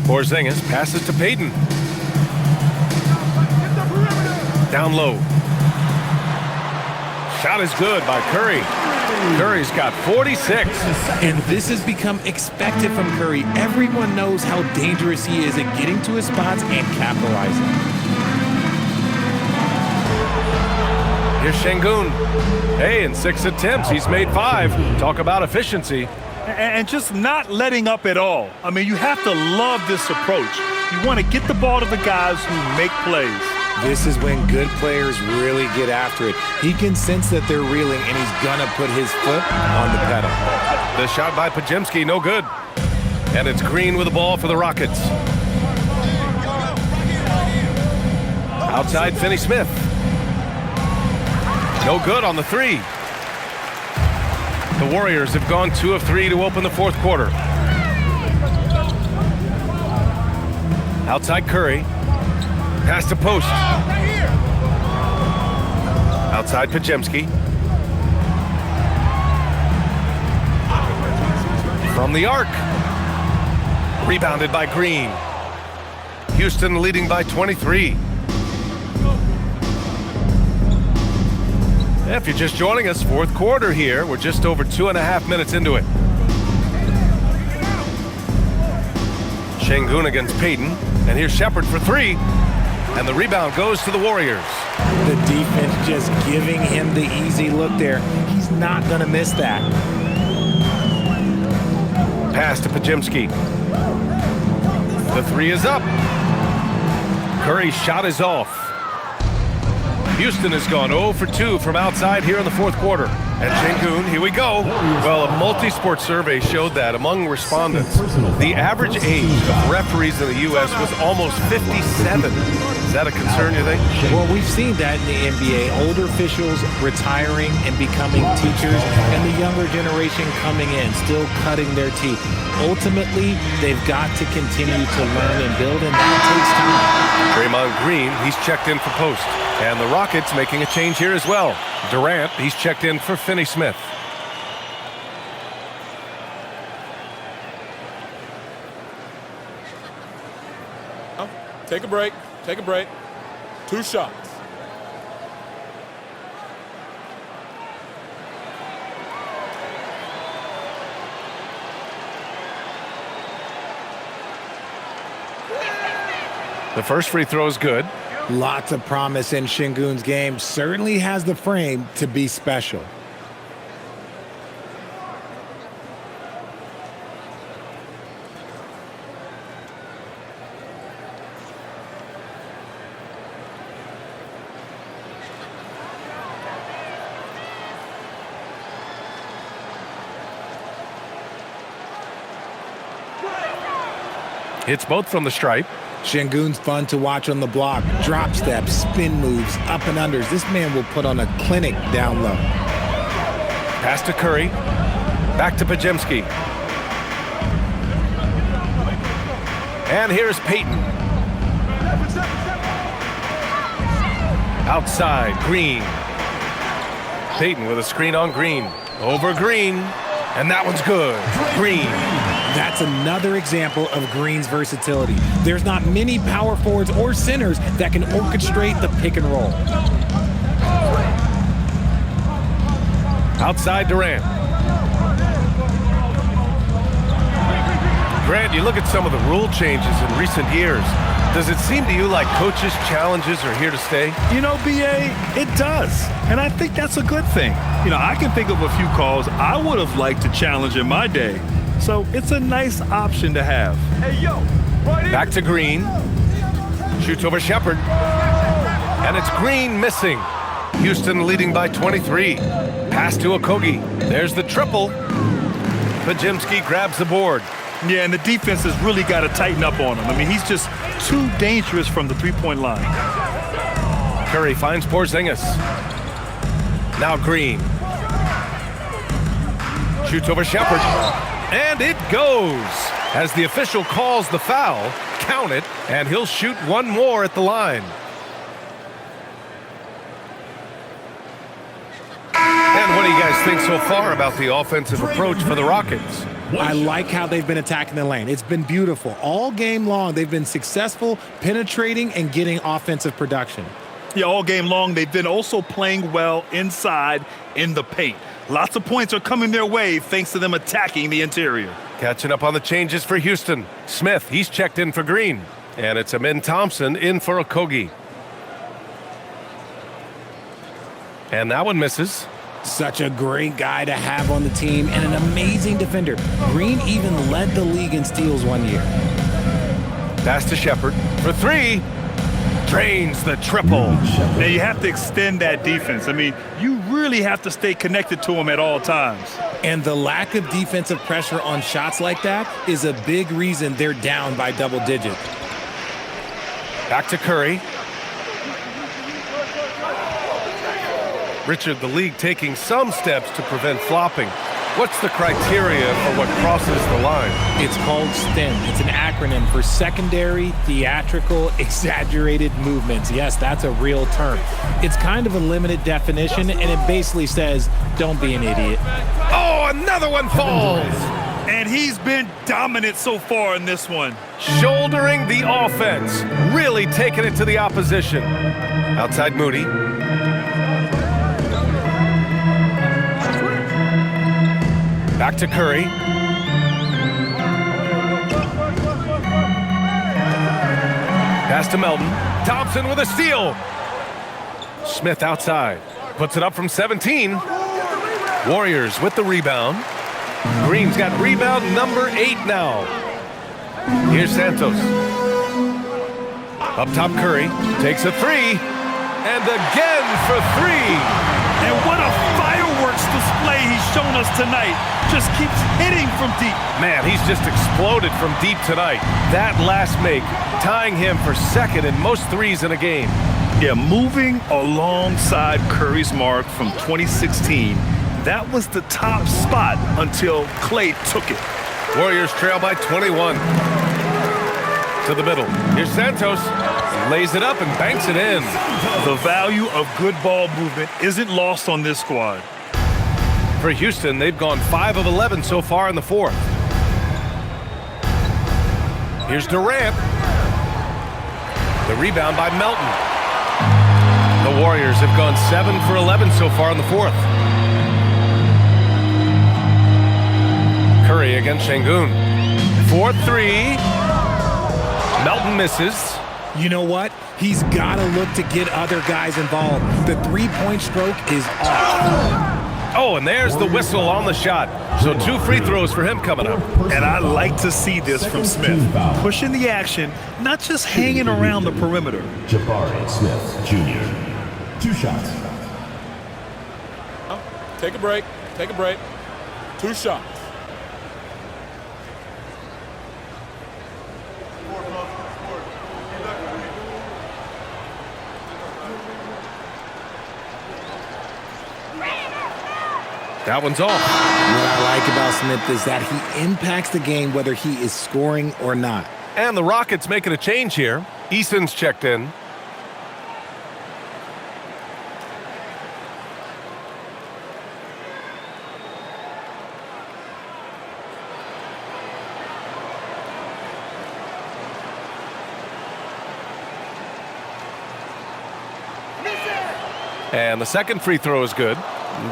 Porzingis passes to Payton. Down low. Shot is good by Curry. Curry's got 46. And this has become expected from Curry. Everyone knows how dangerous he is at getting to his spots and capitalizing. Here's Şengün. Hey, in 6 attempts, he's made 5. Talk about efficiency. And just not letting up at all. I mean, you have to love this approach. You want to get the ball to the guys who make plays. This is when good players really get after it. He can sense that they're reeling, and he's going to put his foot on the pedal. The shot by Podziemski, no good. And it's Green with the ball for the Rockets. Outside Finney-Smith. No good on the 3. The Warriors have gone 2 of 3 to open the fourth quarter. Outside Curry. Pass to Post. Outside Podziemski. From the arc. Rebounded by Green. Houston leading by 23. If you're just joining us, fourth quarter here. We're just over 2.5 minutes into it. Şengün against Payton. And here's Shepherd for 3. And the rebound goes to the Warriors. The defense just giving him the easy look there. He's not going to miss that. Pass to Podziemski. The three is up. Curry's shot is off. Houston has gone 0 for 2 from outside here in the fourth quarter. And Şengün, here we go. Well, a multi-sport survey showed that among respondents, the average age of referees in the U.S. was almost 57. Is that a concern, you think? Well, we've seen that in the NBA. Older officials retiring and becoming teachers, and the younger generation coming in, still cutting their teeth. Ultimately, they've got to continue to learn and build, and that takes time. Draymond Green, he's checked in for post. And the Rockets making a change here as well. Durant, he's checked in for Finney-Smith. Take a break. Take a break. 2 shots. The first free throw is good. Lots of promise in Şengün's game. Certainly has the frame to be special. Hits both from the stripe. Şengün's fun to watch on the block. Drop steps, spin moves, up and unders. This man will put on a clinic down low. Pass to Curry. Back to Podziemski. And here's Payton. Outside, Green. Payton with a screen on Green. Over Green. And that one's good. Green. That's another example of Green's versatility. There's not many power forwards or centers that can orchestrate the pick and roll. Outside Durant. Grant, you look at some of the rule changes in recent years. Does it seem to you like coaches' challenges are here to stay? You know, B.A., it does. And I think that's a good thing. You know, I can think of a few calls I would have liked to challenge in my day. So it's a nice option to have. Hey, yo, right Back to Green. Shoots over Shepherd. And it's Green missing. Houston leading by 23. Pass to Okogie. There's the triple. Podziemski grabs the board. Yeah, and the defense has really got to tighten up on him. I mean, he's just too dangerous from the three-point line. Curry finds Porzingis. Now Green. Shoots over Shepherd. And it goes. As the official calls the foul, count it, and he'll shoot one more at the line. And what do you guys think so far about the offensive approach for the Rockets? I like how they've been attacking the lane. It's been beautiful. All game long, they've been successful penetrating and getting offensive production. Yeah, all game long, they've been also playing well inside in the paint. Lots of points are coming their way thanks to them attacking the interior. Catching up on the changes for Houston. Smith, he's checked in for Green. And it's Amin Thompson in for Okogie. And that one misses. Such a great guy to have on the team and an amazing defender. Green even led the league in steals one year. Pass to Shepherd for 3. Drains the triple. Now you have to extend that defense. I mean, you really have to stay connected to him at all times. And the lack of defensive pressure on shots like that is a big reason they're down by double digits. Back to Curry. Richard, the league taking some steps to prevent flopping. What's the criteria for what crosses the line? It's called STEM. It's an acronym for secondary, theatrical, exaggerated movements. Yes, that's a real term. It's kind of a limited definition, and it basically says, don't be an idiot. Oh, another one falls! And he's been dominant so far in this one. Shouldering the offense. Really taking it to the opposition. Outside Moody. Back to Curry. Pass to Melton. Thompson with a steal. Smith outside. Puts it up from 17. Warriors with the rebound. Green's got rebound number 8 now. Here's Santos. Up top, Curry takes a three. And again for three. And what a fireworks display he's shown us tonight. Just keeps hitting from deep. Man, he's just exploded from deep tonight. That last make, tying him for second in most threes in a game. Yeah, moving alongside Curry's mark from 2016, that was the top spot until Klay took it. Warriors trail by 21. To the middle. Here's Santos. Lays it up and banks it in. The value of good ball movement isn't lost on this squad. For Houston, they've gone 5 of 11 so far in the fourth. Here's Durant. The rebound by Melton. The Warriors have gone 7 for 11 so far in the fourth. Curry against Şengün. 4-3. Melton misses. You know what? He's got to look to get other guys involved. The three-point stroke is off. Oh, and there's the whistle on the shot. So 2 free throws for him coming up. And I like to see this from Smith. Pushing the action, not just hanging around the perimeter. Jabari Smith Jr. 2 shots. Take a break. Take a break. 2 shots. That one's off. What I like about Smith is that he impacts the game whether he is scoring or not. And the Rockets making a change here. Eason's checked in. And the second free throw is good.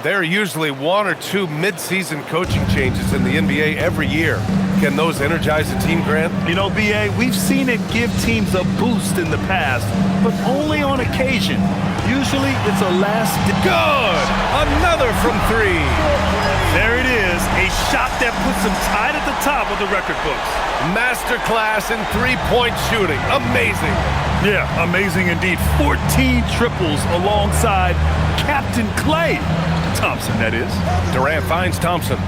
There are usually 1 or 2 mid-season coaching changes in the NBA every year. Can those energize a team, Grant? You know, B.A., we've seen it give teams a boost in the past, but only on occasion. Usually it's a last... Good! Another from 3. There it is, a shot that puts him tied at the top of the record books. Masterclass in three-point shooting. Amazing. Yeah, amazing indeed. 14 triples alongside Captain Klay Thompson, that is. Durant finds Thompson.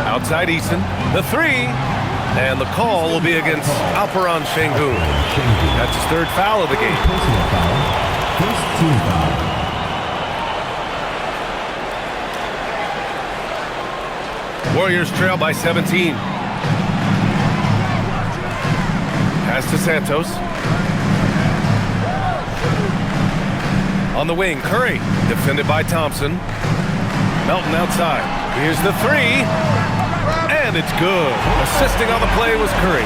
Outside Eason, the 3, and the call will be against Alperen Şengün. That's his 3rd foul of the game. Personal foul. First team foul. Warriors trail by 17. Pass to Santos. On the wing, Curry, defended by Thompson. Melton outside. Here's the 3. And it's good. Assisting on the play was Curry.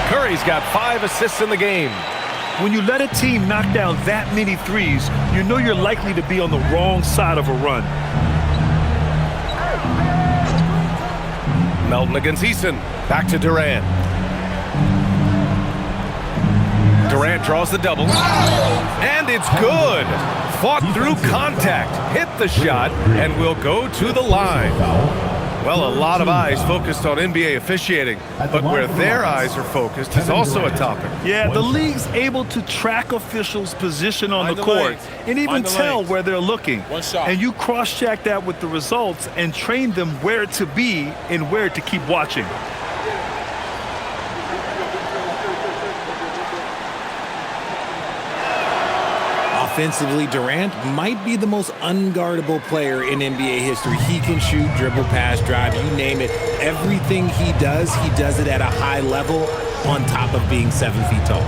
Curry's got 5 assists in the game. When you let a team knock down that many threes, you know you're likely to be on the wrong side of a run. Melton against Eason. Back to Durant. Durant draws the double. And it's good. Fought through contact. Hit the shot and will go to the line. Well, a lot of eyes focused on NBA officiating, but where their eyes are focused is also a topic. Yeah, the league's able to track officials' position on the court and even tell where they're looking. And you cross-check that with the results and train them where to be and where to keep watching. Offensively, Durant might be the most unguardable player in NBA history. He can shoot, dribble, pass, drive, you name it. Everything he does it at a high level on top of being 7 feet tall.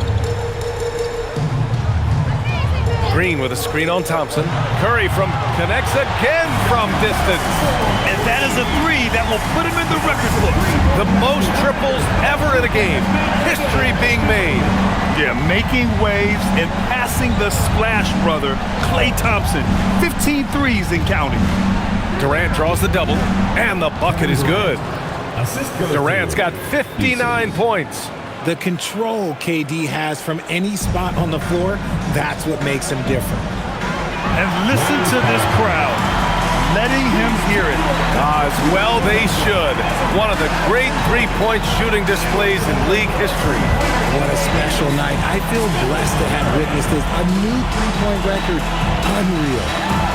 Green with a screen on Thompson. Curry connects again from distance. And that is a 3 that will put him in the record books. The most triples ever in a game. History being made. Yeah, making waves and passing the splash brother, Klay Thompson. 15 threes and counting. Durant draws the double, and the bucket is good. Durant's got 59 points. The control KD has from any spot on the floor, that's what makes him different. And listen to this crowd, letting him hear it. As well they should. One of the great three-point shooting displays in league history. What a special night. I feel blessed to have witnessed this. A new three-point record. Unreal.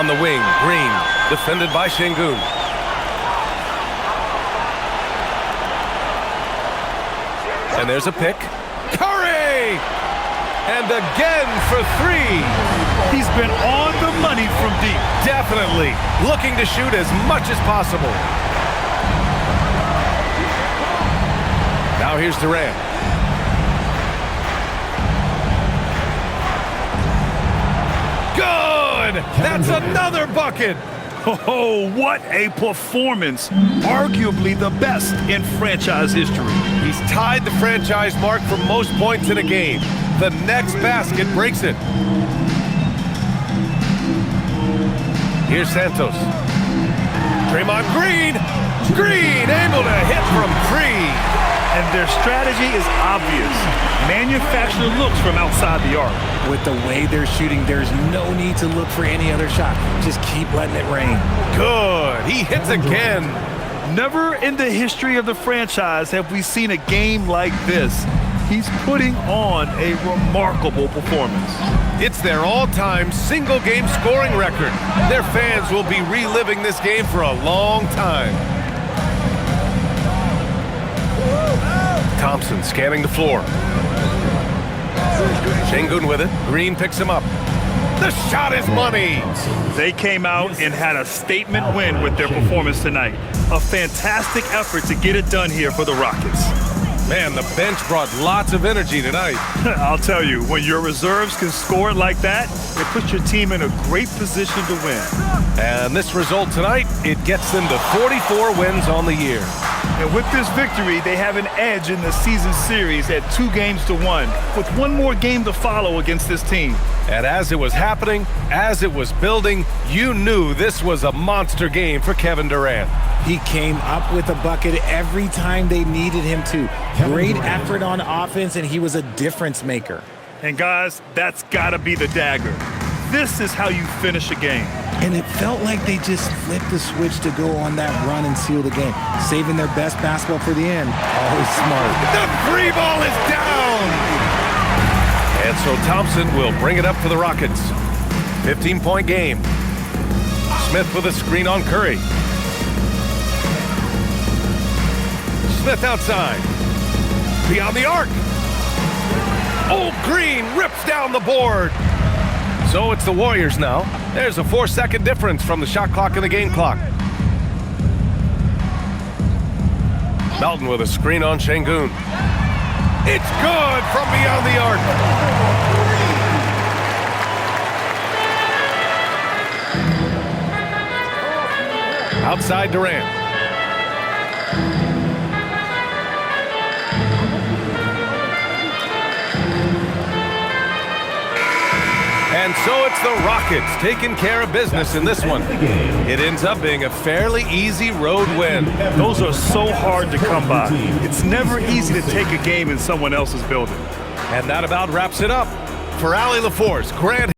On the wing, Green, defended by Şengün. And there's a pick. Curry! And again for three. He's been on the money from deep. Definitely looking to shoot as much as possible. Now here's Durant. That's another bucket. Oh, what a performance. Arguably the best in franchise history. He's tied the franchise mark for most points in a game. The next basket breaks it. Here's Santos. Draymond Green. Green able to hit from three. And their strategy is obvious. Manufacture looks from outside the arc. With the way they're shooting, there's no need to look for any other shot. Just keep letting it rain. Good. He hits again. Never in the history of the franchise have we seen a game like this. He's putting on a remarkable performance. It's their all-time single-game scoring record. Their fans will be reliving this game for a long time. Thompson scanning the floor. Şengün with it. Green picks him up. The shot is money. They came out and had a statement win with their performance tonight. A fantastic effort to get it done here for the Rockets. Man, the bench brought lots of energy tonight. I'll tell you, when your reserves can score like that, it puts your team in a great position to win. And this result tonight, it gets them to 44 wins on the year. And with this victory, they have an edge in the season series at 2-1, with one more game to follow against this team. And as it was happening, as it was building, you knew this was a monster game for Kevin Durant. He came up with a bucket every time they needed him to. Great effort on offense, and he was a difference maker. And guys, that's gotta be the dagger. This is how you finish a game. And it felt like they just flipped the switch to go on that run and seal the game, saving their best basketball for the end. Always smart. The free ball is down! And so Thompson will bring it up for the Rockets. 15-point game. Smith with a screen on Curry. Smith outside. Beyond the arc. Oh, Green rips down the board. So it's the Warriors now. There's a 4-second difference from the shot clock and the game clock. Melton with a screen on Şengün. It's good from beyond the arc. Outside Durant. And so it's the Rockets taking care of business in this one. It ends up being a fairly easy road win. Those are so hard to come by. It's never easy to take a game in someone else's building. And that about wraps it up. For Allie LaForce, Grant